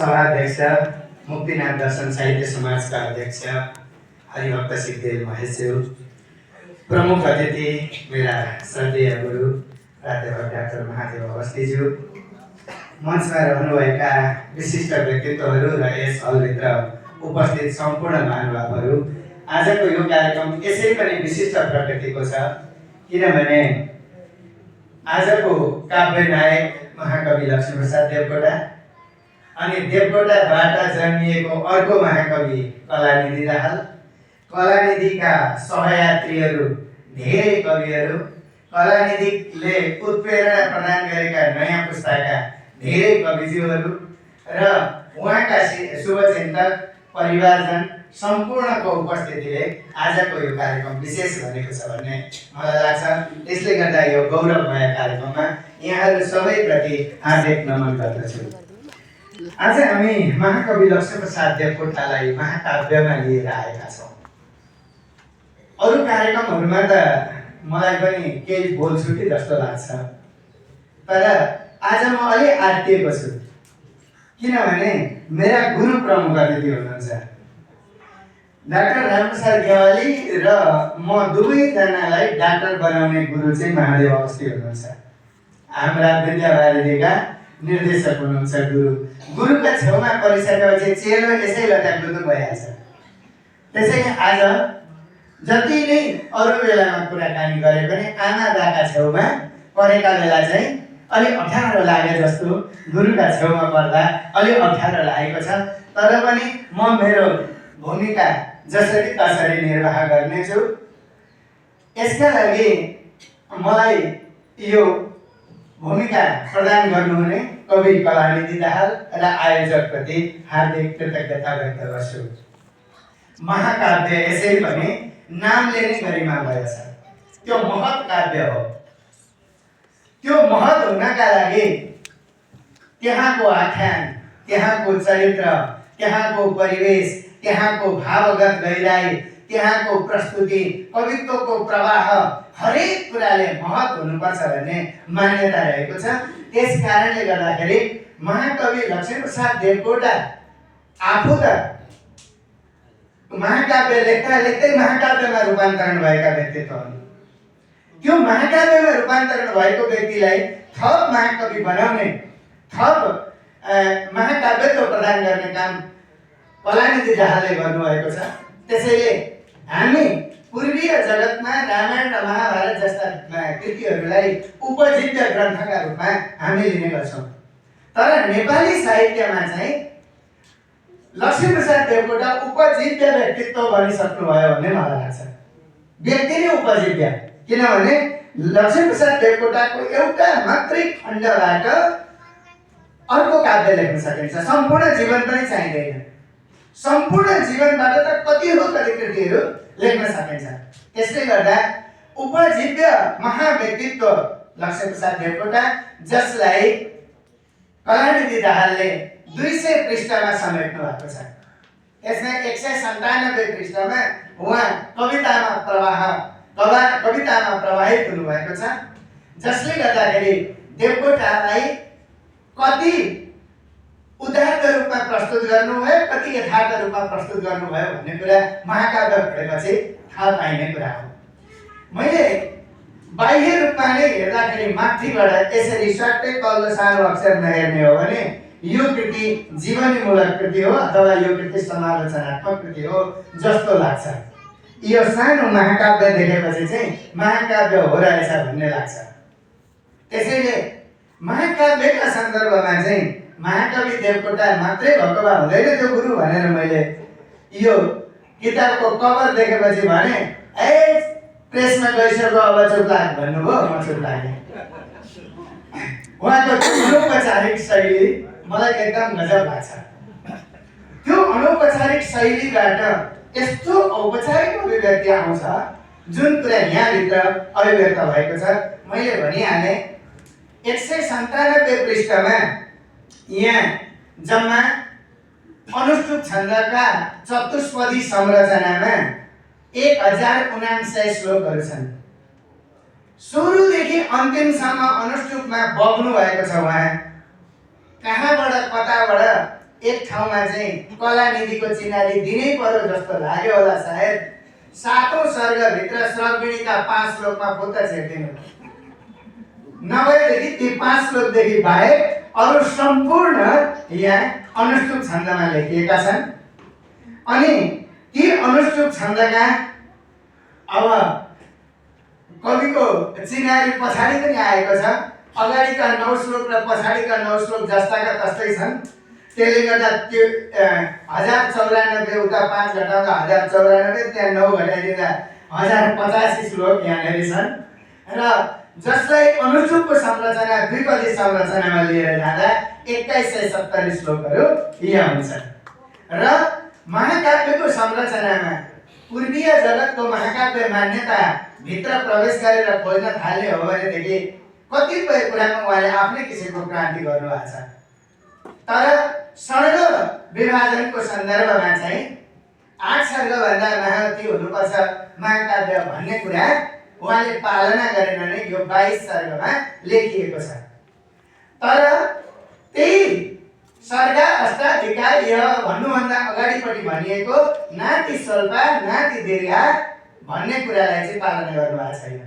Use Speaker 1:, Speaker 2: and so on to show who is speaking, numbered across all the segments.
Speaker 1: सभाध्यक्ष मुक्तिनाथ दर्शन साहित्य समाजका अध्यक्ष हरिभक्त सिद्धेल महेशज्यू, प्रमुख अतिथि मेरा श्रद्धेय गुरु प्राध्यापक डाक्टर महादेव अवस्थीज्यू, मञ्चमा रहनुभएका विशिष्ट व्यक्तित्वहरू र यस हलभित्र उपस्थित सम्पूर्ण महानुभावहरू, आजको यो कार्यक्रम यसै पनि विशिष्ट प्रकृतिको छ किनभने आजको काव्य नायक महाकवि लक्ष्मीप्रसाद देवकोटा अनि देवकोटाबाट जन्मिएको अर्को महाकवि कलानिधि दाहाल, कलानिधिका सहयात्रीहरू धेरै कविहरू, कलानिधिले उत्प्रेरणा प्रदान गरेका नयाँ पुस्ताका धेरै कविज्यूहरू र उहाँका शुभचिन्तक परिवारजन सम्पूर्णको उपस्थितिले आजको यो कार्यक्रम विशेष बनेको छ भन्ने मलाई लाग्छ। त्यसले गर्दा यो गौरवमय कार्यक्रममा यहाँहरू सबैप्रति हार्दिक नमन गर्दछु। आज हामी महाकवि लक्ष्मीप्रसाद देवकोटालाई महाकाव्यमा लिएर आएका छौँ। अरू कार्यक्रमहरूमा त मलाई पनि केही बोलछुटी जस्तो लाग्छ, तर आज म अलि आत्तिएको छु किनभने मेरा गुरु प्रमुख अतिथि हुनुहुन्छ डाक्टर रामप्रसाद गेवाली र म दुवैजनालाई डाक्टर बनाउने गुरु चाहिँ महादेव अवस्थी हुनुहुन्छ। हाम्रा विद्यावारिधिका निर्देशक हुनुहुन्छ गुरु। गुरुका छेउमा परिसकेपछि चेलो यसै लट्याप्लुटु भइहाल्छ। त्यसैले आज जति नै अरू बेलामा कुराकानी गरे पनि आमा बाका छेउमा परेका बेला चाहिँ अलि अप्ठ्यारो लागे जस्तो गुरुका छेउमा पर्दा अलि अप्ठ्यारो लागेको छ, तर पनि म मेरो भूमिका जसरी तसरी निर्वाह गर्नेछु। यसका लागि मलाई यो भूमिका प्रदान गर्नुहुने कवि कलानिधि दाहाल र आयोजकप्रति हार्दिक कृतज्ञता व्यक्त गर्छु। महाकाव्य यसै पनि नामले नै गरिमा भएछ। त्यो महत् काव्य हो। त्यो महत् हुनका लागि त्यहाँको आख्यान, त्यहाँको चरित्र, त्यहाँको परिवेश, त्यहाँको भावगत गहिराई, त्यहाँको प्रस्तुति, कवित्वको प्रवाह, हरेक कुराले महत् हुनुपर्छ भन्ने मान्यता रहेको छ। त्यस कारणले गर्दाखेरि महाकवि लक्ष्मीप्रसाद देवकोटा आफू त महाकाव्य लेख्दा लेख्दै महाकाव्यमा रूपान्तरण भएका व्यक्तित्व हुन्। त्यो महाकाव्यमा रूपान्तरण भएको व्यक्तिलाई थप महाकवि बनाउने, थप महाकाव्यत्व प्रदान गर्ने काम कलानिधि दाहालले गर्नुभएको छ। त्यसैले हामी पूर्वीय जगतमा रामायण र महाभारत जस्ता कृतिहरूलाई उपजीव्य ग्रन्थका रूपमा हामी लिने गर्छौँ, तर नेपाली साहित्यमा चाहिँ लक्ष्मीप्रसाद देवकोटा उपजीव्य व्यक्तित्व बनिसक्नुभयो भन्ने मलाई लाग्छ। व्यक्ति नै उपजीव्य, किनभने लक्ष्मीप्रसाद देवकोटाको एउटा मात्रै खण्डबाट अर्को काव्य लेख्न सकिन्छ। सम्पूर्ण जीवन पनि चाहिँदैन। सम्पूर्ण जीवनबाट त कति कृतिहरू लेख्न सकिन्छ। त्यसले गर्दा उपजीव्य महाव्यक्तित्व लक्ष्मीप्रसाद देवकोटा, जसलाई कलानिधि दाहालले 200 पृष्ठमा समेट्नु भएको छ। यसमा 197 पृष्ठमा उहाँ कवितामा प्रवाहित हुनुभएको छ, जसले गर्दाखेरि देवकोटालाई कति उदात्त रूपमा प्रस्तुत गर्नुभयो, कति यथार्थ रूपमा प्रस्तुत गर्नुभयो भन्ने कुरा महाकाव्य पढेपछि थाहा पाइने कुरा हो। मैले बाह्य रूपमा नै हेर्दाखेरि माथिबाट यसरी स्वाट्टै तल्लो सानो अक्षर नहेर्ने हो भने यो कृति जीवनीमूलक कृति हो अथवा यो कृति समालोचनात्मक कृति हो जस्तो लाग्छ। यो सानो महाकाव्य देखेपछि चाहिँ महाकाव्य हो रहेछ भन्ने लाग्छ। त्यसैले महाकाव्यका सन्दर्भमा चाहिँ महाकवि देवकोटा मात्रै भएको भए हुँदैन त्यो गुरु भनेर मैले यो किताबको कभर देखेपछि भने ए प्रेसमा गइसक्यो अब चुप लाग भन्नुभयो। म चुप लागेँ। उहाँको अनौपचारिक शैली मलाई एकदम गजब लाग्छ। त्यो अनौपचारिक शैलीबाट यस्तो औपचारिक अभिव्यक्ति आउँछ जुन कुरा यहाँभित्र अभिव्यक्त भएको छ। मैले भनिहालेँ 197 पृष्ठमा यहाँ जम्मा अनुष्टुप छन्दका चतुष्पदी संरचनामा 1059 श्लोकहरू छन्। सुरुदेखि अन्तिमसम्म अनुष्टुपमा बग्नु भएको छ। उहाँ कहाँबाट कताबाट एक ठाउँमा चाहिँ कलानिधिको चिनारी दिनै पर्यो जस्तो लाग्यो होला सायद। 7औं सर्गभित्र श्रवणीका 5 श्लोकमा फुत्त छेड्दिनु नभएदेखि ती 5 श्लोकदेखि बाहेक अरू सम्पूर्ण यहाँ अनुष्टुप छन्दमा लेखिएका छन्। अनि ती अनुष्टुप छन्दका अब कविको चिनारी पछाडि पनि आएको छ। अगाडिका 9 श्लोक र पछाडिका 9 श्लोक जस्ताका तस्तै छन्। त्यसले गर्दा त्यो 1094 उता 5 घटाउँदा 1094, त्यहाँ 9 घटाइदिँदा 1085 श्लोक यहाँनिर छन्। र जसलाई अनुष्टुपको संरचना द्विपदी संरचनामा लिएर जाँदा 2170 श्लोकहरू यहाँ हुन्छन्। र महाकाव्यको संरचनामा पूर्वीय जगतको महाकाव्य मान्यता भित्र प्रवेश गरेर खोज्न थाल्ने हो भनेदेखि कतिपय कुरामा उहाँले आफ्नै किसिमको क्रान्ति गर्नुभएको छ। तर सर्ग विभाजनको सन्दर्भमा चाहिँ 8 सर्गभन्दा माथि हुनुपर्छ महाकाव्य भन्ने कुरा उहाँले पालना गरेन नै यो 22 सर्गमा लेखिएको छ। तर त्यही सर्ग अष्टाधिकार भन्नुभन्दा अगाडिपट्टि भनिएको नाति स्वल्पा नाति दीर्घा भन्ने कुरालाई चाहिँ पालना गर्नुभएको छैन।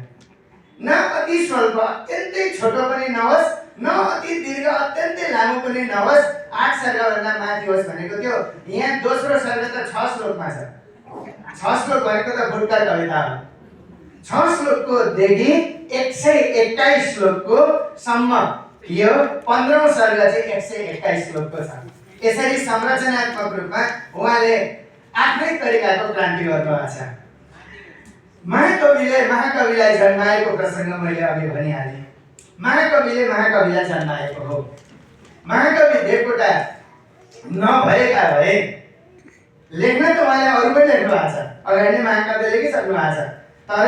Speaker 1: न अति स्वल्प अत्यन्तै छोटो पनि नहोस्, न अति दीर्घ अत्यन्तै लामो पनि नहोस्, 8 सर्गभन्दा माथि होस् भनेको थियो। यहाँ दोस्रो सर्ग त 6 श्लोकमा छ। 6 श्लोक भनेको त फुटकर कविता हो। 6 श्लोकको देखि 121 श्लोकको सम्म यो 15औं सर्ग चाहिँ 121 श्लोकको छ। यसरी संरचनात्मक रूपमा उहाँले आफ्नै तरिकाको क्रान्ति गर्नुभएको छ। महाकविलाई जन्माएको प्रसङ्ग मैले अघि भनिहालेँ। महाकविले महाकविलाई जन्माएको हो। महाकवि देवकोटा नभएका भए लेख्न त उहाँले अरू पनि लेख्नु भएको छ, अगाडि नै महाकाव्य लेखिसक्नु भएको छ। तर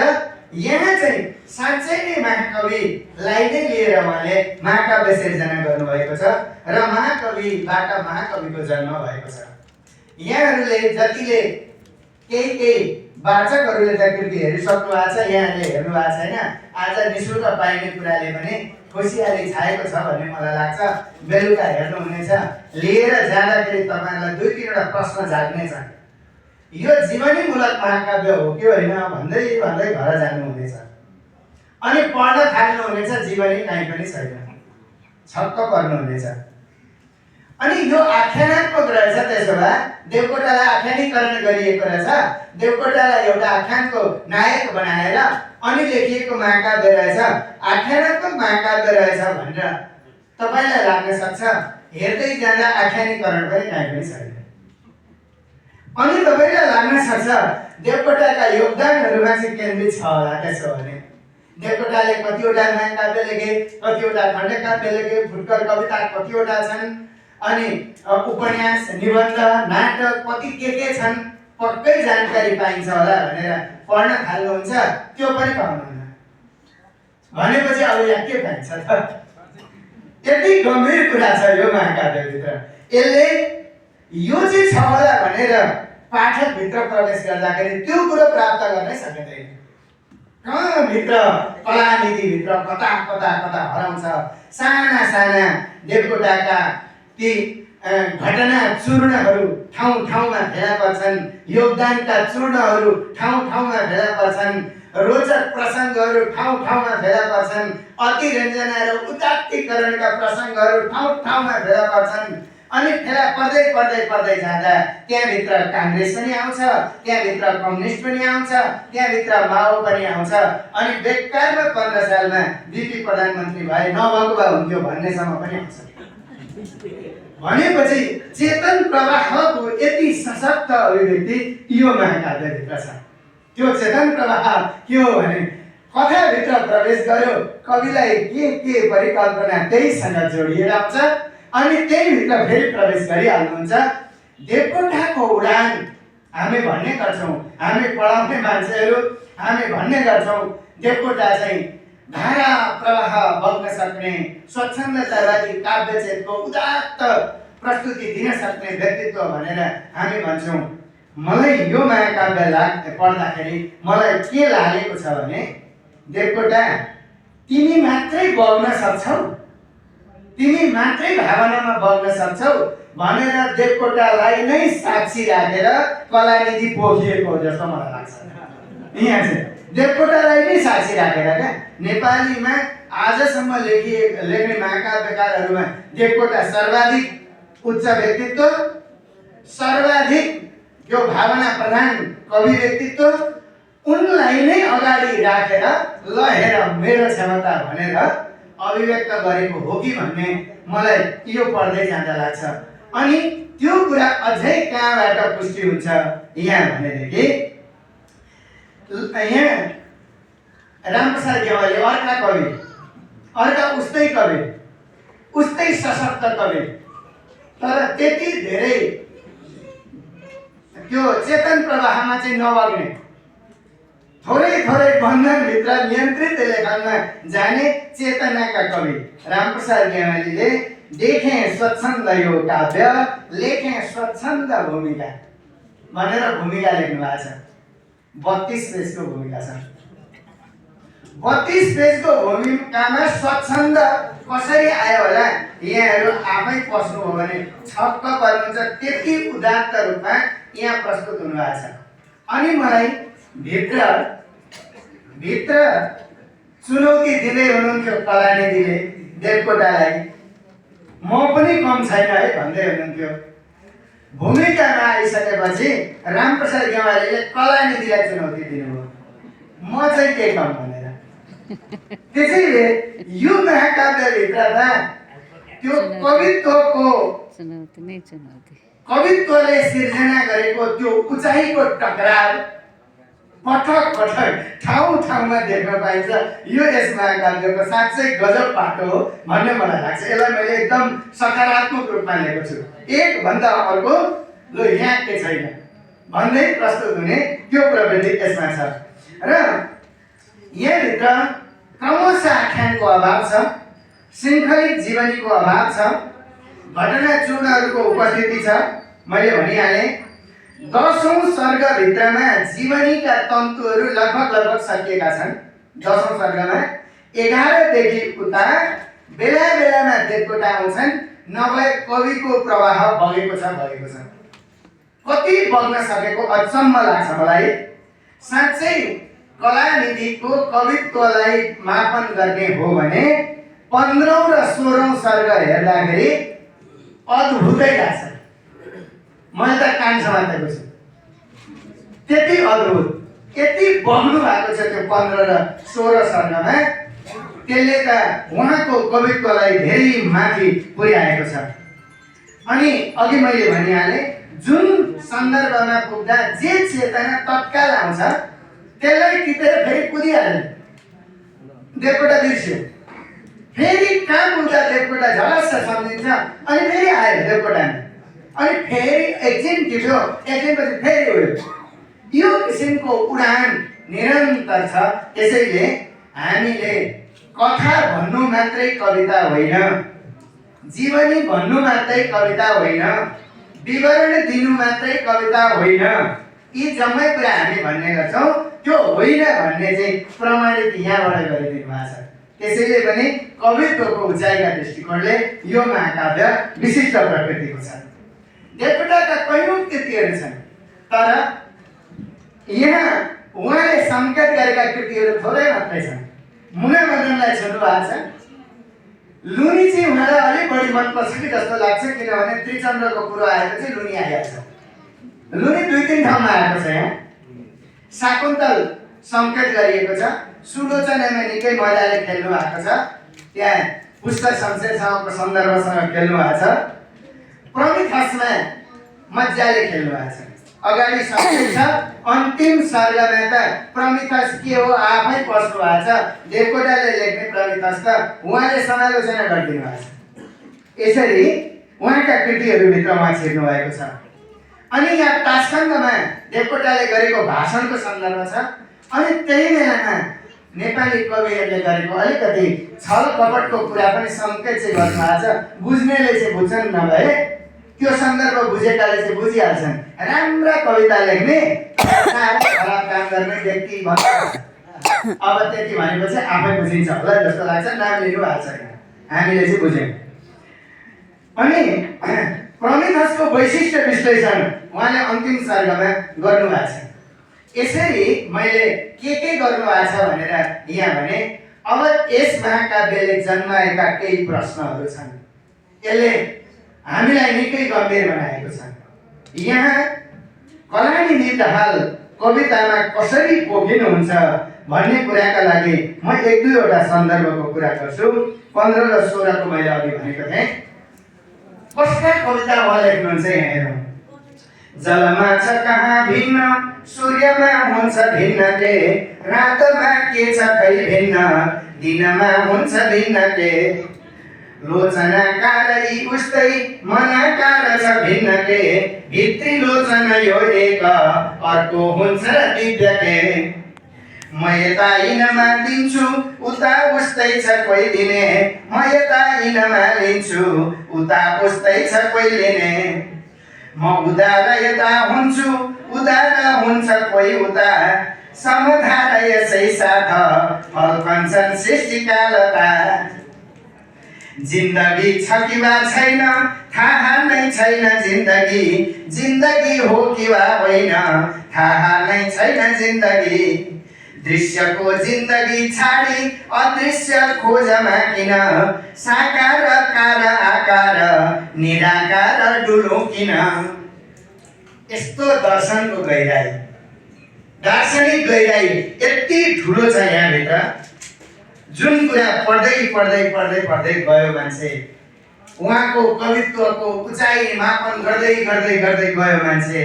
Speaker 1: यहाँ चाहिँ साँच्चै नै महाकविलाई नै लिएर उहाँले महाकाव्य सिर्जना गर्नुभएको छ र महाकविबाट महाकविको जन्म भएको छ। यहाँहरूले जतिले केही वाचकहरूले त कृति हेरिसक्नु भएको छ, यहाँले हेर्नु भएको छैन। आज निःशुल्क पाइने कुराले पनि खुसियाली छाएको छ भन्ने मलाई लाग्छ। बेलुका हेर्नुहुनेछ, लिएर जाँदाखेरि तपाईँहरूलाई 2-3 वटा प्रश्न जाग्नेछ। यो जीवनीमूलक महाकाव्य हो कि होइन भन्दै भन्दै घर जानुहुनेछ। अनि पढ्न थाल्नुहुनेछ, जीवनी कहीँ पनि छैन, छक्क पर्नुहुनेछ। अनि यो आख्यानात्मक रहेछ। त्यसो भए देवकोटालाई आख्यानीकरण गरिएको रहेछ। देवकोटालाई एउटा आख्यानको नायक बनाएर अनि लेखिएको महाकाव्य रहेछ, आख्यानात्मक महाकाव्य रहेछ भनेर तपाईँलाई लाग्न सक्छ। हेर्दै जाँदा आख्यानीकरण पनि कहीँ पनि छैन। अनि तपाईँलाई लाग्न सक्छ देवकोटाका योगदानहरूमा चाहिँ केन्द्रित छ होला। त्यसो भने देवकोटाले कतिवटा महाकाव्य लेखे, कतिवटा खण्डकाव्य लेखे, फुटकर कविता कतिवटा छन्, अनि उपन्यास, निबन्ध, नाटक कति के छन्, पक्कै जानकारी पाइन्छ होला भनेर पढ्न थाल्नुहुन्छ। त्यो पनि पाउनुहुन्न भनेपछि अब यहाँ के पाइन्छ त? यति गम्भीर कुरा छ यो महाकाव्यभित्र। यसले यो चाहिँ छ होला भनेर पाठकभित्र प्रवेश गर्दाखेरि त्यो कुरो प्राप्त गर्नै सकिँदैन। कहाँभित्र कलानिधिभित्र कता कता कता हराउँछ। साना साना देवकोटाका ती घटना चूर्णहरू ठाउँ ठाउँमा भेला पर्छन्, योगदानका चूर्णहरू ठाउँ ठाउँमा भेला पर्छन्, रोचक प्रसङ्गहरू ठाउँ ठाउँमा भेला पर्छन्, अतिरञ्जना र उदात्तीकरणका प्रसङ्गहरू ठाउँ ठाउँमा भेला पर्छन्। अनि फेला पर्दै पर्दै पर्दै जाँदा त्यहाँभित्र काङ्ग्रेस पनि आउँछ, त्यहाँभित्र कम्युनिस्ट पनि आउँछ, त्यहाँभित्र माओ पनि आउँछ। अनि बेकारमा 15 सालमा बिपी प्रधानमन्त्री भए नभएको भए हुन्थ्यो भन्नेसम्म पनि आउँछ। भनेपछि चेतन प्रवाहको यति सशक्त अभिव्यक्ति यो महाकाव्यभित्र छ। त्यो चेतन प्रवाह के हो भने कथाभित्र प्रवेश गर्यो, कविलाई के परिकल्पना त्यहीसँग जोडिएर आउँछ अनि त्यहीभित्र फेरि प्रवेश गरिहाल्नुहुन्छ। देवकोटाको उडान हामी भन्ने गर्छौँ, हामी पढाउने मान्छेहरू हामी भन्ने गर्छौँ देवकोटा चाहिँ धारा प्रवाह बग्न सक्ने स्वच्छन्दतावादी काव्यचेतको उदात्त प्रस्तुति दिन सक्ने व्यक्तित्व भनेर हामी भन्छौँ। मलाई यो महाकाव्य पढ्दाखेरि मलाई के लागेको छ भने देवकोटा तिमी मात्रै बग्न सक्छौ, तिमी मात्रै भावनामा बग्न सक्छौ भनेर देवकोटालाई नै साक्षी राखेर कलानिधि पोखिएको जस्तो मलाई लाग्छ। यहाँ चाहिँ देवकोटालाई नै साक्षी राखेर क्या नेपालीमा आजसम्म लेख्ने महाकाव्यकारहरूमा देवकोटा सर्वाधिक उच्च व्यक्तित्व, सर्वाधिक यो भावना प्रधान कवि व्यक्तित्व, उनलाई नै अगाडि राखेर ल हेर मेरो क्षमता भनेर अभिव्यक्त गरेको हो कि भन्ने मलाई यो पढ्दै जाँदा लाग्छ। अनि त्यो कुरा अझै कहाँबाट पुष्टि हुन्छ यहाँ भनेदेखि यहाँ रामप्रसाद गेवाली अर्का उस्तै कवि, उस्तै सशक्त कवि, तर त्यति धेरै त्यो चेतन प्रवाहमा चाहिँ नबग्ने, थोरै बन्धनभित्र नियन्त्रित लेखनमा जाने चेतनाका कवि रामप्रसाद गेवालीले देखे स्वच्छन्द यो काव्य, लेखे स्वच्छन्द भूमिका भनेर भूमिका लेख्नु भएको छ। 32 पेजको भूमिका छ। 32 पेजको भूमिकामा स्वच्छन्द कसरी आयो होला यहाँहरू आफै पस्नु हो भने छक्क पर्नुहुन्छ। त्यति उदात्त रूपमा यहाँ प्रस्तुत हुनुभएको छ। अनि मलाई भित्र चुनौती दिँदै हुनुहुन्थ्यो कलानिधिले देवकोटालाई, म पनि कम छैन है भन्दै हुनुहुन्थ्यो। भूमिकामा आइसकेपछि रामप्रसाद गेवालीले कलानिधिलाई चुनौती दिनुभयो, म चाहिँ के कम भनेर। त्यसैले यो महाकाव्यभित्रमा त्यो कवित्वले सिर्जना गरेको त्यो उचाइको टकराव पटक ठाउँमा देख्न पाइन्छ। यो यस महाकाव्यको साँच्चै गजब पाटो हो भन्ने मलाई लाग्छ। यसलाई मैले एकदम सकारात्मक रूपमा लिएको छु। एक भन्दा अर्को ल यहाँ के छैन भन्दै प्रस्तुत हुने त्यो प्रवृत्ति यसमा छ। र यहाँभित्र क्रमशः आख्यानको अभाव छ, शृङ्खलित जीवनीको अभाव छ, घटना चूर्णहरूको उपस्थिति छ। मैले भनिहालेँ 10औं सर्गभित्रमा जीवनीका तन्तुहरू लगभग सकिएका छन्। 10औं सर्गमा 11 देखि उता बेलामा देवकोटा आउँछन्, नभए कविको प्रवाह बगेको छ। कति बग्न सकेको अचम्म लाग्छ मलाई। साँच्चै कलानिधिको कवित्वलाई मापन गर्ने हो भने 15औं र 16औं सर्ग हेर्दाखेरि अद्भुतै लाग्छ। मैले त कान समातेको छु, त्यति अद्भुत, यति बग्नु भएको छ त्यो 15 र 16 सर्गमा। त्यसले त उहाँको कवित्वलाई धेरै माथि पुर्याएको छ। अनि अघि मैले भनिहालेँ जुन सन्दर्भमा पुग्दा जे चेतना तत्काल आउँछ त्यसलाई टिपेर फेरि कुदिहाल्ने देवकोटा बिर्स्यो, फेरि कहाँ पुग्दा देवकोटा झलस्स सम्झिन्छ, अनि फेरि आयो देवकोटामा, अनि फेरि एकछिन टिप्यो, एकछिनपछि फेरि उड्यो। यो किसिमको उडान निरन्तर छ। त्यसैले हामीले कथा भन्नु मात्रै कविता होइन, जीवनी भन्नु मात्रै कविता होइन, विवरण दिनु मात्रै कविता होइन, यी जम्मै कुरा हामी भन्ने गर्छौँ। त्यो होइन भन्ने चाहिँ प्रमाणित यहाँबाट गरिदिनु भएको छ। त्यसैले पनि कवित्वको उचाइका दृष्टिकोणले यो महाकाव्य विशिष्ट प्रकृतिको छ। देवकोटाका कैयौँ कृतिहरू छन्, तर यहाँ उहाँले सङ्केत गरेका कृतिहरू थोरै मात्रै छन्। मुना मदनलाई छुनु भएको छ। लुनी चाहिँ उहाँलाई अलिक बढी मनपर्छ कि जस्तो लाग्छ, किनभने त्रिचन्द्रको कुरो आएपछि लुनी आइहाल्छ। लुनी 2-3 ठाउँमा आएको छ। यहाँ शाकुन्तल सङ्केत गरिएको छ, सुलोचनामा निकै मजाले खेल्नु भएको छ, त्यहाँ पुष्कर शमशेरसँगको सन्दर्भसँग खेल्नु भएको छ, प्रमिथसमा मजाले खेल्नु भएको छ। अगाडि सङ्केत छ, अन्तिम सर्गमा त प्रमिथस के हो आफै पस्नु भएको छ। देवकोटाले लेख्ने प्रमिथस त उहाँले समालोचना गरिदिनु भएको छ। यसरी उहाँका कृतिहरूभित्र उहाँ छिर्नु भएको छ। अनि यहाँ तासखण्डमा देवकोटाले गरेको भाषणको सन्दर्भ छ। अनि त्यही बेलामा नेपाली कविहरूले गरेको अलिकति छल कपटको कुरा पनि सङ्केत चाहिँ गर्नुभएको छ। बुझ्नेले चाहिँ बुझ्छन्, नभए त्यो सन्दर्भ बुझेकाले चाहिँ बुझिहाल्छन्। राम्रा कविता लेख्ने खराब काम गर्ने व्यक्ति भन्छ। अब त्यति भनेपछि आफै बुझिन्छ होला जस्तो लाग्छ। नाम लिनु भएको छैन, हामीले चाहिँ बुझ्यौँ। अनि प्रमिथसको वैशिष्ट्य विश्लेषण उहाँले अन्तिम सर्गमा गर्नुभएको छ। यसरी मैले के गर्नुभएको छ भनेर यहाँ भने अब यस महाकाव्यले जन्माएका केही प्रश्नहरू छन्। यसले हामीलाई निकै गम्भीर बनाएको छ। यहाँ कलानिधि दाहाल कवितामा कसरी पोखिनुहुन्छ भन्ने कुराका लागि म एक दुईवटा सन्दर्भको कुरा गर्छु। 15 र 16 को मैले अघि भनेको थिएँ। कसका कविता उहाँ लेख्नुहुन्छ यहाँ हेरौँ। जलमा छ कहाँ भिन्न, सूर्यमा हुन्छ भिन्न के, रातमा के छ खै भिन्न, दिनमा हुन्छ भिन्न के, लोचनाकार यी उस्तै मनाकार छ भिन्न के, भित्री लोचना यो एक अर्को हुन्छ दिव्य के, म यता यिनमा दिन्छु उता उस्तै छ कोही दिने, म यता यिनमा लिन्छु उता उस्तै छ कोही लिने, म उदार यता हुन्छु उदार हुन्छ कोही उता, समधार यसै साथ फल्कन्छन् सृष्टिका लता, जिन्दगी छ कि वा छैन थाहा नै छैन जिन्दगी, जिन्दगी हो कि वा होइन थाहा नै छैन जिन्दगी, दृश्यको जिन्दगी छाडी अदृश्य खोजमा किन, साकार कार आकार निराकार डुलो किन। यस्तो दर्शनको गहिराई, दार्शनिक गहिराई यति ठुलो छ यहाँभित्र, जुन कुरा पढ्दै गयो मान्छे, उहाँको कवित्वको उचाइ मापन गर्दै गयो मान्छे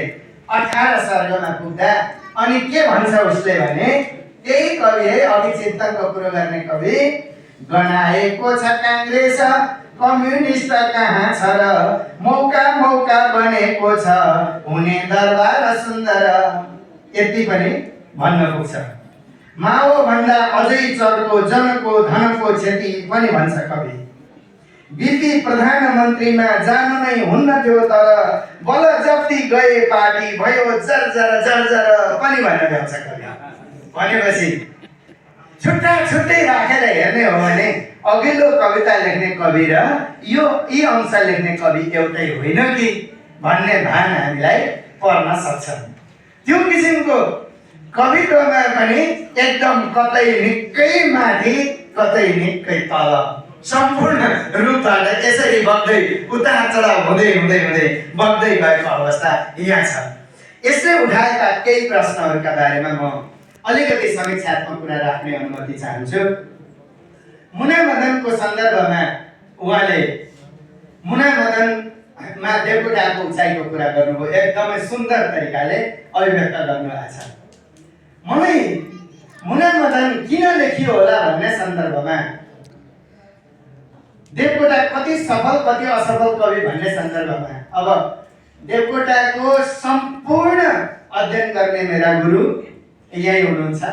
Speaker 1: 18 सर्गमा पुग्दा अनि के भन्छ उसले भने, त्यही कवि है अघि चिन्तनको कुरो गर्ने कवि, गनाएको छ काङ्ग्रेस कम्युनिस्ट कहाँ छ र, मौका बनेको छ हुने दरबार सुन्दर। यति पनि भन्न पुग्छ। माओ भन्दा अझै चर्को जनको धनको क्षति पनि भन्छ कवि। बिपी प्रधानमन्त्रीमा जानु नै हुन्न थियो तर बल जप्ती गए पार्टी भयो जर्जर पनि भन्न जान्छ कवि। भनेपछि छुट्टै राखेर हेर्ने हो भने अघिल्लो कविता लेख्ने कवि र यी अंश लेख्ने कवि एउटै होइन कि भन्ने भान हामीलाई पर्न सक्छ। त्यो किसिमको कवित्वमा पनि एकदम कतै निकै माथि कतै निकै तल सम्पूर्ण रूपबाट यसरी बग्दै उतार चढाव हुँदै बग्दै गएको अवस्था यहाँ छ। यसले उठाएका केही प्रश्नहरूका बारेमा म अलिकति समीक्षात्मक कुरा राख्ने अनुमति चाहन्छु। मुना मदनको सन्दर्भमा उहाँले मुना मदनमा देवकोटाको उचाइको कुरा गर्नुभयो, एकदमै सुन्दर तरिकाले अभिव्यक्त गर्नुभएको छ। मलाई मुना मदन किन लेखियो होला भन्ने सन्दर्भमा, देवकोटा कति सफल कति असफल कवि भन्ने सन्दर्भमा, अब देवकोटाको सम्पूर्ण अध्ययन गर्ने मेरा गुरु यही हुनुहुन्छ।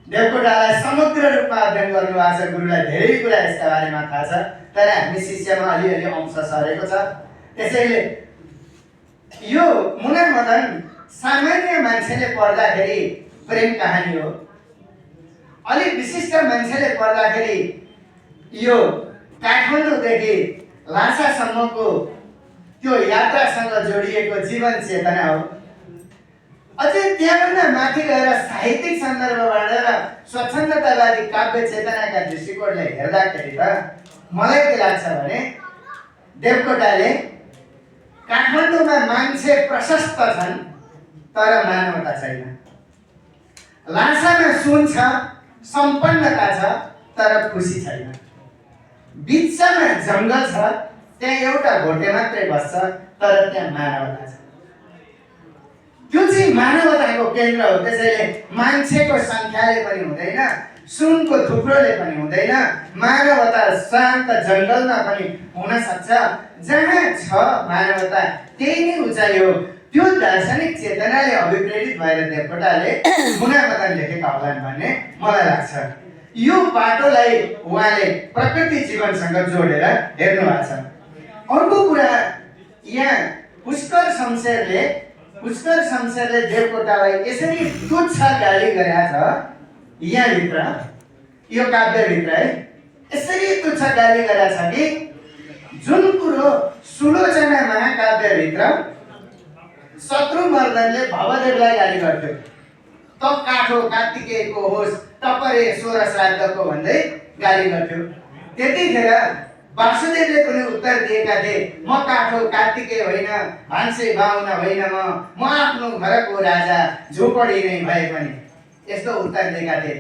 Speaker 1: देवकोटालाई समग्र रूपमा अध्ययन गर्नुभएको छ। गुरुलाई धेरै कुरा यसका बारेमा थाहा छ, तर हामी शिष्यमा अलिअलि अंश सरेको छ। त्यसैले यो मुना मदन सामान्य मान्छेले पढ्दाखेरि प्रेम कहानी हो, अलिक विशिष्ट मान्छेले पढ्दाखेरि यो काठमाडौँदेखि लासासम्मको त्यो यात्रासँग जोडिएको जीवन चेतना हो। अझै त्यहाँभन्दा माथि गएर साहित्यिक सन्दर्भबाट र स्वच्छन्दतावादी काव्य चेतनाका दृष्टिकोणले हेर्दाखेरि त मलाई के लाग्छ भने देवकोटाले काठमाडौँमा मान्छे प्रशस्त छन् तर मानवता छैन, लासामा सुन छ सम्पन्नता छ तर खुसी छैन, बिचमा जङ्गल छ त्यहाँ एउटा भोटे मात्रै बस्छ तर त्यहाँ मानवता छ। त्यो चाहिँ मानवताको केन्द्र हो। त्यसैले मान्छेको सङ्ख्याले पनि हुँदैन, सुनको थुप्रोले पनि हुँदैन, मानवता शान्त जङ्गलमा पनि हुन सक्छ। जहाँ छ मानवता त्यही नै उचाइ हो। त्यो दार्शनिक चेतनाले अभिप्रेरित भएर देवकोटाले मुना मदन लेखेका होलान् भन्ने मलाई लाग्छ। यो बाटोलाई उहाँले प्रकृति जीवनसँग जोडेर हेर्नु भएको छ। अर्को कुरा, यहाँ पुष्कर शमशेरले देवकोटालाई यसरी तुच्छ गाली गरेका छ। यहाँभित्र यो काव्यभित्र है यसरी तुच्छ गाली गरेका छ कि जुन कुरो सुलोचना महाकाव्यभित्र शत्रुमर्दनले भवदेवलाई गाली गर्थ्यो, त काठो कार्तिकेयको होस् टपरे 16 श्राद्धको भन्दै गाली गर्थ्यो। त्यतिखेर वासुदेवले पनि उत्तर दिएका थिए, म काठो कार्तिकेय होइन, भान्से बाहुना होइन, म आफ्नो घरको राजा, झोपडी नै भए पनि, यस्तो उत्तर दिएका थिए।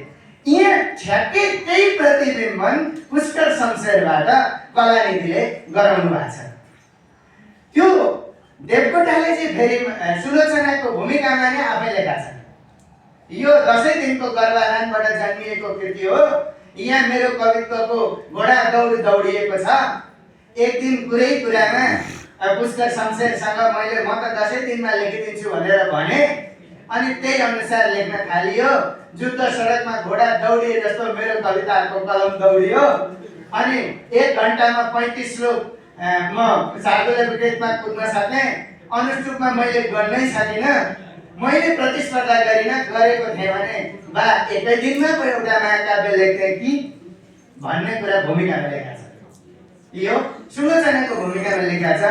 Speaker 1: यहाँ ठ्याक्कै त्यही प्रतिबिम्बन पुष्कर शमशेरबाट कलानिधिले गराउनु भएको छ। त्यो देवकोटाले चाहिँ फेरि सुलोचनाको भूमिकामा नै आफै लेखा छ। यो 10 दिनको गर्भाधानबाट जन्मिएको कृति हो। यहाँ मेरो कवित्वको घोडा दौडिएको छ। एक दिन कुरै कुरामा पुष्कर शमशेरसँग मैले म त 10 दिनमा लेखिदिन्छु भनेर भने, अनि त्यही अनुसार लेख्न थालियो। जुद्ध सडकमा घोडा दौडिए जस्तो मेरो कविताको कलम दौडियो। अनि 1 घण्टामा 35 श्लोक म शार्दूलको गीतमा कुद्न सक्ने, अनुष्टुपमा मैले गर्नै सकिनँ। मैले प्रतिस्पर्धा गरेको थिएँ भने बा एकै दिनमा पो एउटा महाकाव्य लेख्थे कि भन्ने कुरा भूमिकामा लेखा छ। यो सुलोचनाको भूमिकामा लेखा छ।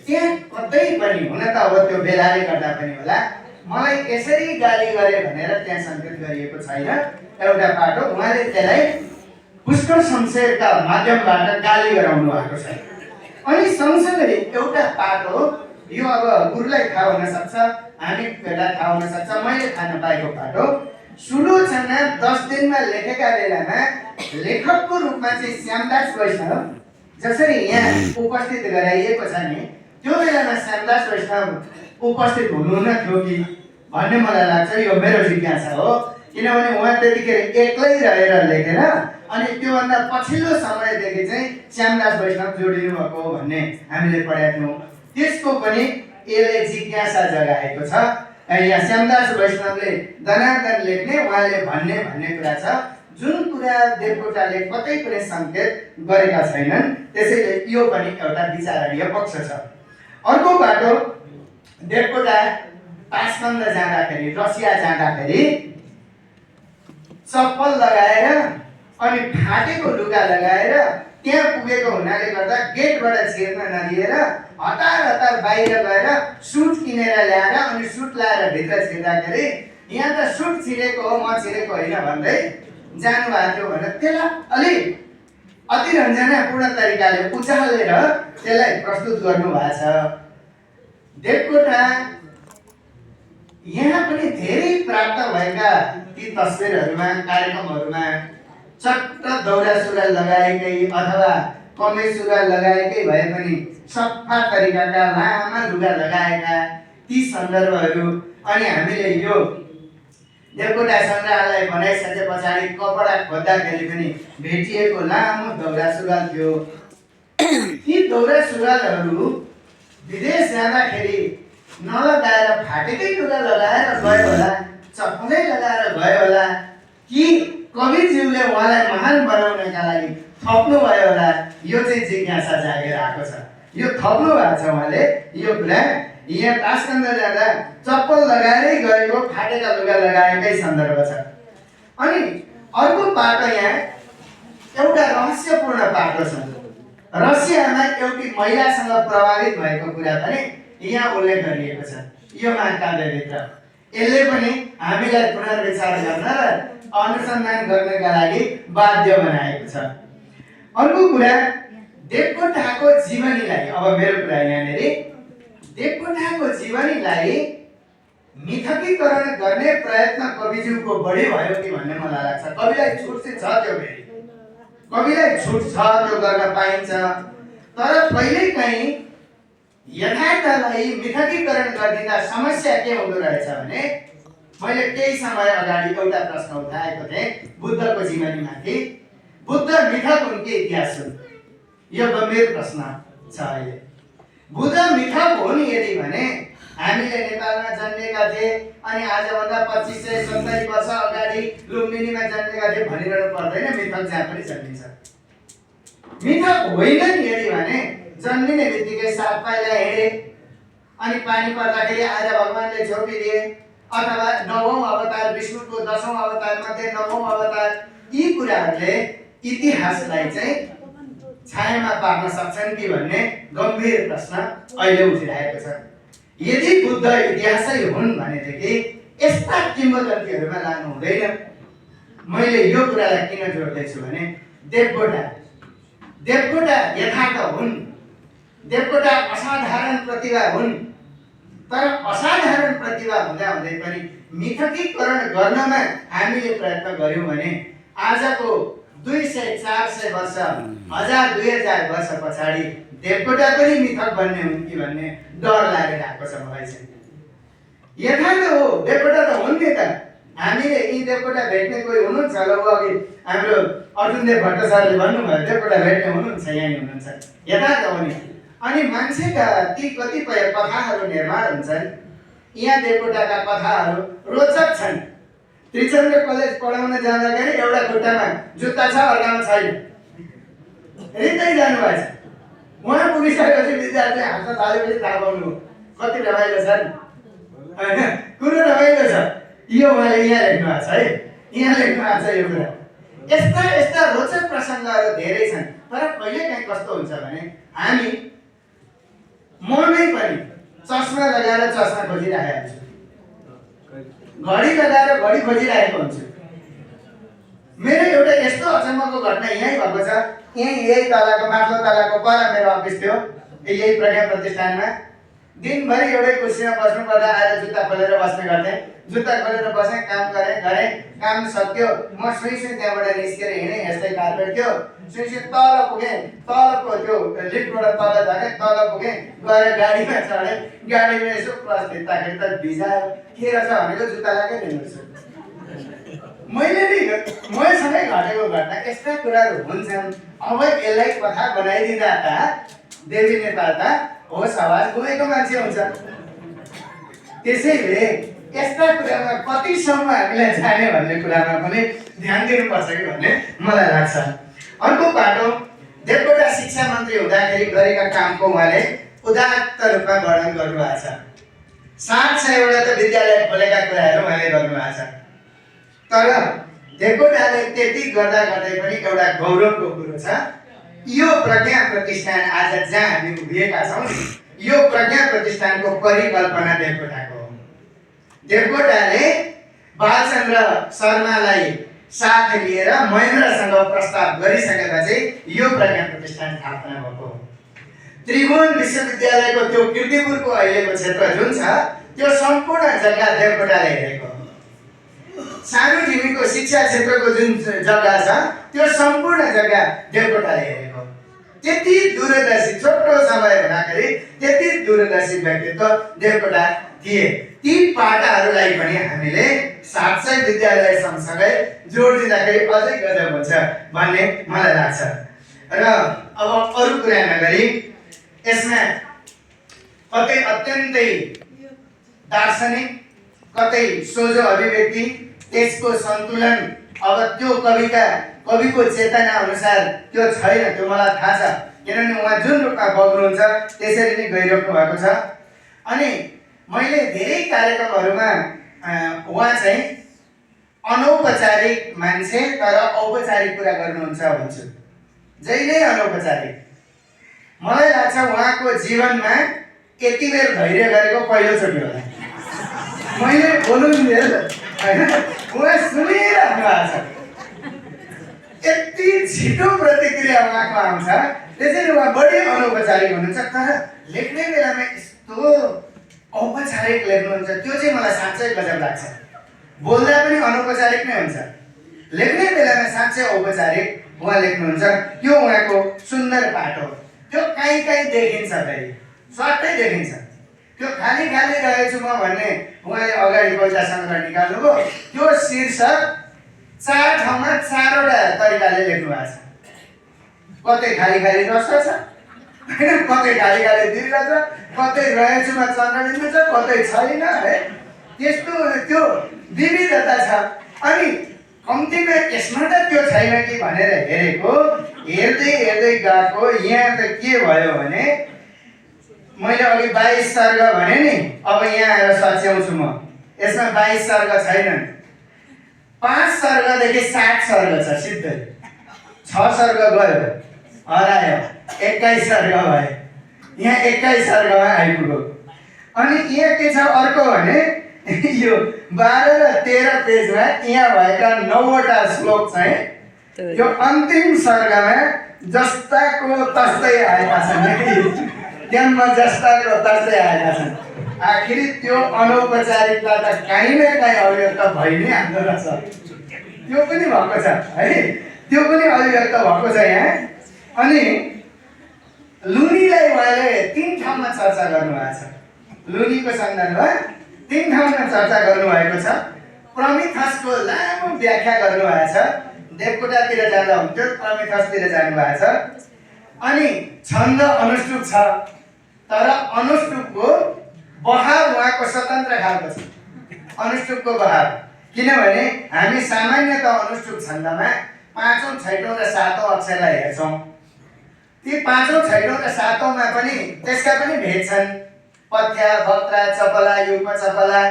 Speaker 1: त्यहाँ कतै पनि, हुन त अब त्यो बेलाले गर्दा पनि होला, मलाई यसरी गाली गरे भनेर त्यहाँ सङ्केत गरिएको छैन। एउटा पाटो उहाँले त्यसलाई पुष्कर शमशेरका माध्यमबाट गाली गराउनु भएको छ। अनि सँगसँगै एउटा पाटो, यो अब गुरुलाई थाहा हुन सक्छ, हामी बेला थाहा हुन सक्छ, मैले थाहा नपाएको पाटो, सुलोचना 10 दिनमा लेखेका बेलामा लेखकको रूपमा चाहिँ श्यामदास वैष्णव जसरी यहाँ उपस्थित गराइएको छ नि, त्यो बेलामा श्यामदास वैष्णव उपस्थित हुनु न थियो कि भन्ने मलाई लाग्छ। यो मेरो जिज्ञासा हो, किनभने उहाँ त्यतिखेर एक्लै रहेर लेखेर अनि त्योभन्दा पछिल्लो समयदेखि चाहिँ श्यामदास वैष्णव जोडिनु भएको हो भन्ने हामीले पढेका थियौँ। त्यसको पनि यसले जिज्ञासा जगाएको छ। यहाँ श्यामदास वैष्णवले दनादन लेख्ने, उहाँले भन्ने कुरा छ जुन कुरा देवकोटाले कतै पनि सङ्केत गरेका छैनन्। त्यसैले यो पनि एउटा विचारणीय पक्ष छ। अर्को बाटो, देवकोटा तास्कन्द जाँदाखेरि, रसिया जाँदाखेरि चप्पल लगाएर अनि फाटेको लुगा लगाएर त्यहाँ पुगेको हुनाले गर्दा गेटबाट छिर्न नदिएर हतार बाहिर गएर सुट किनेर ल्याएर अनि सुट लाएर भित्र छिर्दाखेरि यहाँ त सुट छिरेको हो, म छिरेको होइन भन्दै जानुभएको थियो भनेर त्यसलाई अलिक अतिरञ्जनापूर्ण तरिकाले उचालेर त्यसलाई प्रस्तुत गर्नुभएको छ। देवकोटा यहाँ पनि धेरै प्राप्त भएका ती तस्बिरहरूमा, कार्यक्रमहरूमा चट्ट दौरा सुरुवाल लगाएकै अथवा कमेज सुरुवाल लगाएकै भए पनि सफा तरिकाका लामा लुगा लगाएका ती सन्दर्भहरू, अनि हामीले यो देवकोटा सङ्ग्रहालय बनाइसके पछाडि कपडा खोज्दाखेरि पनि भेटिएको लामो दौरा सुरुवाल थियो। ती दौरा सुरुवालहरू विदेश जाँदाखेरि नलगाएर फाटेकै लुगा लगाएर गयो होला, चप्पलै लगाएर गयो होला, कि कविज्यूले उहाँलाई महान बनाउनका लागि थप्नु भयो होला, यो चाहिँ जिज्ञासा जागेर आएको छ। यो थप्नु भएको छ उहाँले यो कुरा। यहाँ तास्कन्द जाँदा चप्पल लगाएरै गएको, फाटेका लुगा लगाएकै सन्दर्भ छ। अनि अर्को पाटो, यहाँ एउटा रहस्यपूर्ण पाटो छ। रसियामा एउटी महिलासँग प्रभावित भएको कुरा पनि यहाँ उल्लेख गरिएको छ यो महाकाव्यभित्र। यसले पनि हामीलाई पुनर्विचार गर्न र अनुसन्धान गर्नका लागि बाध्य बनाएको छ। अर्को कुरा, देवकोटाको जीवनीलाई, अब मेरो कुरा यहाँनिर, देवकोटाको जीवनीलाई मिथकीकरण गर्ने प्रयत्न कविज्यूको बढी भयो कि भन्ने मलाई लाग्छ। कविलाई छुट चाहिँ छ, त्यो फेरि कविलाई छुट छ, त्यो गर्न पाइन्छ। तर कहिलेकाहीँ यथार्थलाई मिथकीकरण गरिदिँदा समस्या के हुँदो रहेछ भने, मैले केही समय अगाडि एउटा प्रश्न उठाएको थिएँ बुद्धको जीवनीमाथि। बुद्ध मिथक हुन् कि इतिहास हुन्? यो गम्भीर प्रश्न छ अहिले। बुद्ध मिथक हुन् यदि भने हामीले नेपालमा जन्मेका थिए अनि आजभन्दा 2570 वर्ष अगाडि लुम्बिनीमा जन्मेका थिए भनिरहनु पर्दैन, मिथक जहाँ पनि जन्मिन्छ। मिथक होइनन् यदि भने जन्मिने बित्तिकै 7 पाइला हिँडे अनि पानी पर्दाखेरि आएर भगवानले झोपिदिए, अथवा 9औं अवतार विष्णुको 10औं अवतार मध्ये 9औं अवतार, यी कुराहरूले इतिहासलाई चाहिँ छायामा पार्न सक्छन् कि भन्ने गम्भीर प्रश्न अहिले उठिरहेको छ। यदि बुद्ध इतिहासै हुन् भनेदेखि यस्ता किंवदन्तीहरूमा लानु हुँदैन। मैले यो कुरालाई किन जोड्दैछु भने देवकोटा यथार्थ हुन्, देवकोटा असाधारण प्रतिभा हुन्, तर असाधारण प्रतिभा हुँदाहुँदै पनि मिथकीकरण गर्नमा हामीले प्रयत्न गर्यौँ भने आजको 200-400 वर्ष 1000-2000 वर्ष पछाडि देवकोटा पनि मिथक बन्ने हुन् कि भन्ने डर लागेर आएको छ मलाई चाहिँ। यथार्थ हो, देवकोटा त हुन् नि त। हामीले यी देवकोटा भेट्ने कोही हुनुहुन्छ ल, अघि हाम्रो अर्जुनदेव भट्ट सरले भन्नुभयो देवकोटा भेट्ने हुनुहुन्छ, यहीँ हुनुहुन्छ, यथार्थ हो नि। अनि मान्छेका ती कतिपय कथाहरू निर्माण हुन्छन्। यहाँ देवकोटाका कथाहरू रोचक छन्। त्रिचन्द्र कलेज पढाउन जाँदाखेरि एउटा खुट्टामा जुत्ता छ, अर्कामा छैन, रित्तै जानुभएछ। उहाँ पुगिसकेपछि विद्यार्थी हाँस्न थालेपछि थाहा पाउनु कति रमाइलो छ नि, होइन? कुरो रमाइलो छ। यो उहाँले यहाँ लेख्नु भएको छ है, यहाँ लेख्नु भएको छ यो कुरा। यस्ता यस्ता रोचक प्रसङ्गहरू धेरै छन्। तर कहिलेकाहीँ कस्तो हुन्छ भने हामी मनै पनि चस्मा लगाएर चस्मा खोजिरहेको हुन्छु, घडी लगाएर घडी खोजिरहेको हुन्छु। मेरो एउटा यस्तो अचम्मको घटना यहीँ भएको छ। यही तलाको माथिल्लो तलाको पर मेरो अफिस थियो, यही प्रज्ञा प्रतिष्ठानमा। दिनभरि एउटै कुर्सीमा बस्नु पर्दा आएर जुत्ता खोलेर बस्ने गर्थेँ। जुत्ता खोलेर बसेँ, काम गरेँ, काम सक्यो। म सुई त्यहाँबाट निस्केर हिँडेँ, यस्तै कार्पेट थियो। सुई तल पुगेँ, तलको त्यो लिफ्टबाट तल झरेँ, तल पुगेँ, गएर गाडीमा चढेँ। गाडीमा यसो प्लस भित्ताखेरि त भिजायो, के रहेछ भनेको जुत्ता लगाएर हिँड्दैछु। मैले नि मैसँगै घटेको घटना यस्ता कुराहरू हुन्छन्। अब यसलाई कथा बनाइदिँदा त देवी नेपाल त होस आवाज गुमेको मान्छे हुन्छ। त्यसैले यस्ता कुरामा कतिसम्म हामीलाई जाने भन्ने कुरामा पनि ध्यान दिनुपर्छ कि भन्ने मलाई लाग्छ। अर्को पाटो, देवकोटा शिक्षा मन्त्री हुँदाखेरि गरेका कामको उहाँले उदात्त रूपमा वर्णन गर्नुभएको छ। 700वटा त विद्यालय खोलेका कुराहरू उहाँले गर्नुभएको छ। तर देवकोटाले त्यति गर्दा गर्दै पनि एउटा गौरवको कुरो छ। यो प्रज्ञा प्रतिष्ठान आज जहाँ हामी उभिएका छौँ, यो प्रज्ञा प्रतिष्ठानको परिकल्पना देवकोटाको हो। देवकोटाले बालचन्द्र शर्मालाई साथ लिएर महेन्द्रसँग प्रस्ताव गरिसकेपछि यो प्रज्ञा प्रतिष्ठान स्थापना भएको हो। त्रिभुवन विश्वविद्यालयको त्यो कीर्तिपुरको अहिलेको क्षेत्र जुन छ, त्यो सम्पूर्ण जग्गा देवकोटाले हेरेको हो। सानो ढिमीको शिक्षा क्षेत्रको जुन जग्गा छ, त्यो सम्पूर्ण जग्गा देवकोटाले हेरेको। त्यति दूरदर्शी छोटो समय हुँदाखेरि त्यति दूरदर्शी व्यक्तित्व देवकोटा थिए। ती पाटाहरूलाई पनि हामीले 700 विद्यालय सँगसँगै जोड दिँदाखेरि अझै गजब हुन्छ भन्ने मलाई लाग्छ। र अब अरू कुरा नगरी यसमा कतै अत्यन्तै दार्शनिक, कतै सोझो अभिव्यक्ति, त्यसको सन्तुलन, अब त्यो कविको चेतना अनुसार त्यो छैन, त्यो मलाई थाहा छ। किनभने उहाँ जुन रूपमा बग्नुहुन्छ त्यसरी नै गइराख्नु भएको छ। अनि मैले धेरै कार्यक्रमहरूमा उहाँ चाहिँ अनौपचारिक मान्छे तर औपचारिक कुरा गर्नुहुन्छ भन्छु, जहिले अनौपचारिक। मलाई लाग्छ उहाँको जीवनमा यति बेर धैर्य गरेको पहिलोचोटि होला। मैले बोल्नु दिएर उहाँ सुनिराख्नु भएको छ। यति छिटो प्रतिक्रिया उहाँको आउँछ, त्यसैले उहाँ बढी अनौपचारिक हुनुहुन्छ। तर लेख्ने बेलामा यस्तो औपचारिक लेख्नुहुन्छ, त्यो चाहिँ मलाई साँच्चै गजब लाग्छ। बोल्दा पनि अनौपचारिक नै हुन्छ, लेख्ने बेलामा साँच्चै औपचारिक उहाँ लेख्नुहुन्छ। त्यो उहाँको सुन्दर पाटो। त्यो कहीँ देखिन्छ, फेरि स्वाटै देखिन्छ। त्यो खाली रहेछु म भन्ने उहाँले अगाडि कविता सङ्ग्रह निकाल्नुभयो। त्यो शीर्षक 4 ठाउँमा 4वटा तरिकाले लेख्नु भएको छ। कतै खाली रस छ, कतै खाली दीर्घ छ, कतै रहेछुमा चन्द्रबिन्दु छ, कतै छैन, है। त्यस्तो त्यो विविधता छ। अनि कम्तीमा यसमा त त्यो छैन कि भनेर हेरेको, हेर्दै गएको। यहाँ त के भयो भने मैले अघि 22 सर्ग भने नि, अब यहाँ आएर सच्याउँछु म। यसमा 22 सर्ग छैनन्। 5 सर्गदेखि 60 सर्ग छ सिधै। 6 सर्ग गयो, हरायो 21 सर्ग भयो। यहाँ 21 सर्गमा आइपुग्यो। अनि यहाँ के छ अर्को भने यो 12 र 13 पेजमा यहाँ भएका 9 वटा श्लोक चाहिँ यो अन्तिम सर्गमा जस्ताको तस्तै आएका छन्। त्यहाँ जस्ताको तस्तै आएका छन्। आखिर त्यो अनौपचारिकता त काहीँ न काहीँ अभिव्यक्त भइ नै हाल्दो रहेछ। त्यो पनि भएको छ है, त्यो पनि अभिव्यक्त भएको छ यहाँ। अनि लुनीलाई उहाँले 3 ठाउँमा चर्चा गर्नुभएको छ। लुनीको सन्दर्भमा 3 ठाउँमा चर्चा गर्नुभएको छ। प्रमिथसको लामो व्याख्या गर्नुभएको छ। देवकोटातिर जाँदा हुन्थ्यो, प्रमिथसतिर जानुभएको छ। अनि छन्द अनुष्टुप छ, तर अनुष्टुपको बहाव उहाँको स्वतन्त्र खालको छ। अनुष्टुपको बहाव किनभने हामी सामान्यतः अनुष्टुप छन्दमा 5औं 6औं र 7औं अक्षरलाई हेर्छौँ। ती 5औं 6औं र 7औंमा पनि त्यसका पनि भेद छन्। पथ्या, वक्त्रा, चपला, युग्म चपला,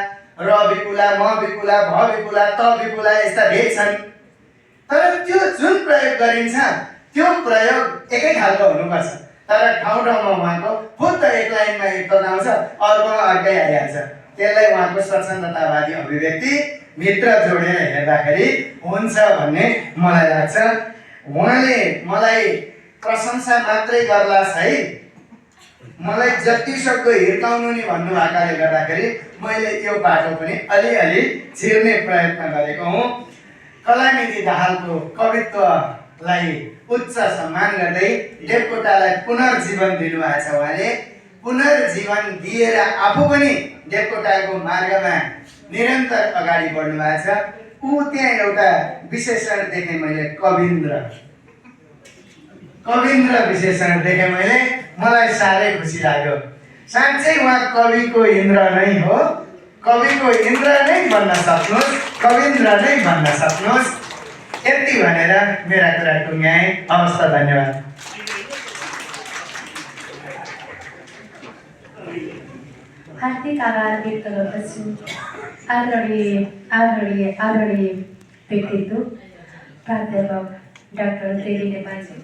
Speaker 1: र विपुला, म विपुला, भ विपुला, त विपुला यस्ता भेद छन्। तर त्यो जुन प्रयोग गरिन्छ त्यो प्रयोग एकै खालको हुनुपर्छ। तर ठाउँ ठाउँमा उहाँको फुत्त एक लाइनमा एक पद आउँछ, अर्कोमा अर्कै आइहाल्छ। त्यसलाई उहाँको स्वच्छन्दतावादी अभिव्यक्ति भित्र जोडेर हेर्दाखेरि हुन्छ भन्ने मलाई लाग्छ। उहाँले मलाई प्रशंसा मात्रै गर्लास् है, मलाई जतिसक्दो हिर्काउनु नि भन्नुभएकाले गर्दाखेरि मैले यो बाटो पनि अलिअलि छिर्ने प्रयत्न गरेको हुँ। कलानिधि दाहालको कवित्वलाई उच्च सम्मान गर्दै देवकोटालाई पुनर्जीवन दिनुभएको छ। उहाँले पुनर्जीवन दिएर आफू पनि देवकोटाको मार्गमा निरन्तर अगाडि बढ्नु भएको छ। ऊ त्यहाँ एउटा विशेषण देखेँ मैले, कविन्द्र विशेषण देखेँ मैले, मलाई साह्रै खुसी लाग्यो। साँच्चै उहाँ कविको इन्द्र नै हो। कविको इन्द्र नै बन्न सक्नुहोस्, कविन्द्र नै बन्न सक्नुहोस्। यति भनेर मेरा कुरा टुङ्ग्याएँ। हवस् त, धन्यवाद।
Speaker 2: हार्दिक आभार व्यक्त गर्दछु आदरणीय व्यक्तित्व प्राध्यापक डाक्टर देवी नेपालजी।